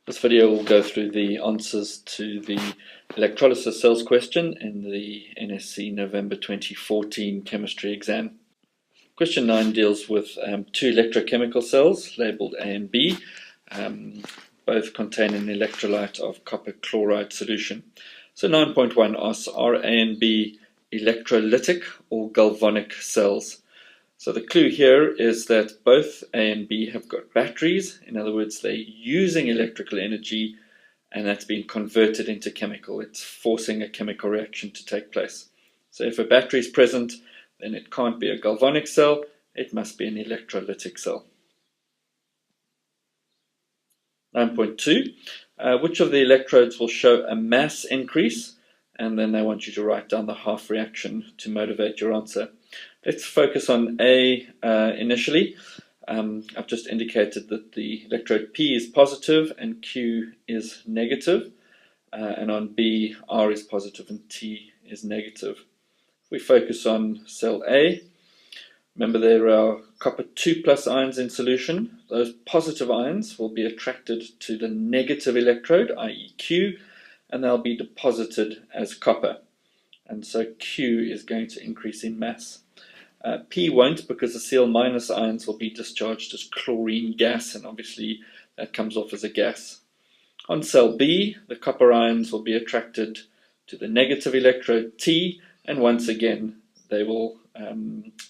This video will go through the answers to the electrolysis cells question in the NSC November 2014 chemistry exam. Question 9 deals with two electrochemical cells labeled A and B. Both contain an electrolyte of copper chloride solution. So 9.1 asks, are A and B electrolytic or galvanic cells? So the clue here is that both A and B have got batteries. In other words, they're using electrical energy and that's been converted into chemical. It's forcing a chemical reaction to take place. So if a battery is present, then it can't be a galvanic cell, it must be an electrolytic cell. 9.2, which of the electrodes will show a mass increase? And then they want you to write down the half reaction to motivate your answer. Let's focus on A initially. I've just indicated that the electrode P is positive and Q is negative. And on B, R is positive and T is negative. If we focus on cell A, remember there are copper 2+ ions in solution. Those positive ions will be attracted to the negative electrode, i.e. Q, and they'll be deposited as copper. And so Q is going to increase in mass. P won't, because the Cl- ions will be discharged as chlorine gas, and obviously that comes off as a gas. On cell B, the copper ions will be attracted to the negative electrode T, and once again they will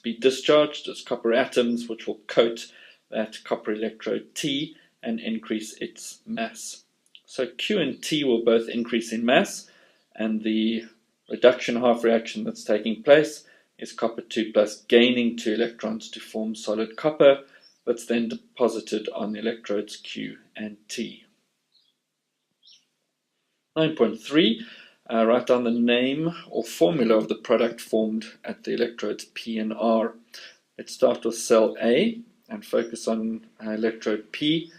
be discharged as copper atoms, which will coat that copper electrode T and increase its mass. So Q and T will both increase in mass, and the reduction half reaction that's taking place is copper 2+ gaining 2 electrons to form solid copper that's then deposited on the electrodes Q and T. 9.3, write down the name or formula of the product formed at the electrodes P and R. Let's start with cell A and focus on electrode P.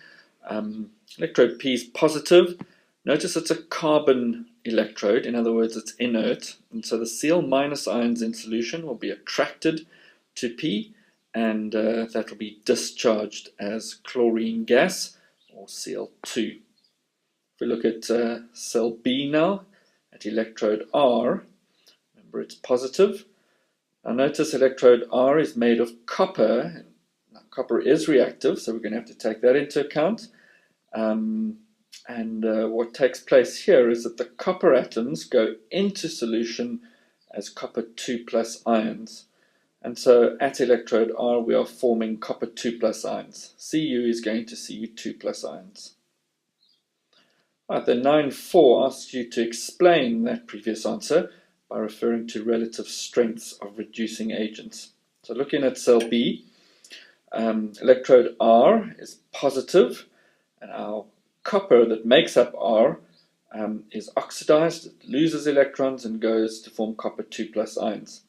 Electrode P is positive. Notice it's a carbon electrode, in other words it's inert, and so the Cl- ions in solution will be attracted to P, and that will be discharged as chlorine gas, or Cl2. If we look at cell B now, at electrode R, remember it's positive. Now notice electrode R is made of copper. Now, copper is reactive, so we're going to have to take that into account. What takes place here is that the copper atoms go into solution as copper 2+ ions. And so at electrode R we are forming copper 2+ ions. Cu is going to Cu2+ ions. Right, then 9.4 asks you to explain that previous answer by referring to relative strengths of reducing agents. So looking at cell B, electrode R is positive, and our copper that makes up R is oxidized, it loses electrons and goes to form copper 2+ ions.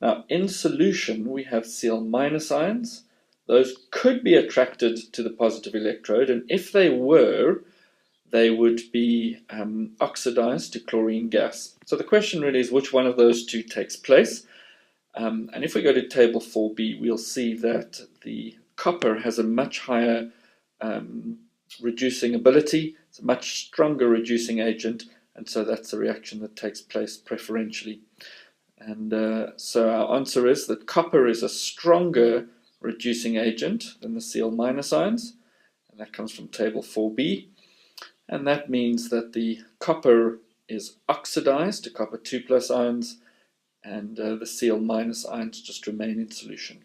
Now in solution we have Cl- ions. Those could be attracted to the positive electrode, and if they were, they would be oxidized to chlorine gas. So the question really is which one of those two takes place. And if we go to table 4b, we'll see that the copper has a much higher reducing ability. It's a much stronger reducing agent, and so that's a reaction that takes place preferentially. And so our answer is that copper is a stronger reducing agent than the Cl- ions, and that comes from table 4b, and that means that the copper is oxidized to copper 2+ ions, and the Cl- ions just remain in solution.